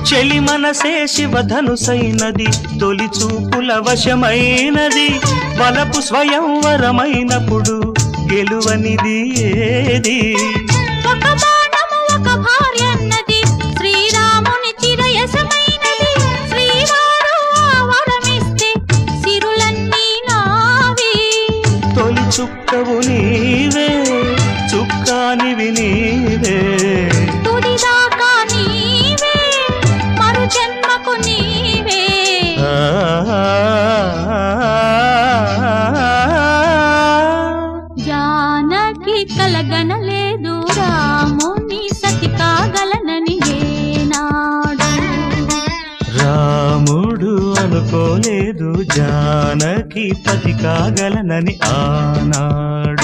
చెలి మనసే శివధనుసైనది తొలి చూపుల వశమైనది వలపు స్వయంవరమైనప్పుడు గెలువనిది ఏది ఒక బాణము ఒక భార్య అన్నది శ్రీరాముని చిరయసమైనది శ్రీవారు వరమిస్తే సిరులన్నీ నావి తొలి చుక్కవు నీవే చుక్కానివి నీవే తుదిదాకా నీవే మరు జన్మకు నీవే జానకి కలగనలేదు రాముని సతి కాగలనని ఏనాడు రాముడు అనుకోలేదు జానకి పతి కాగలనని ఆనాడు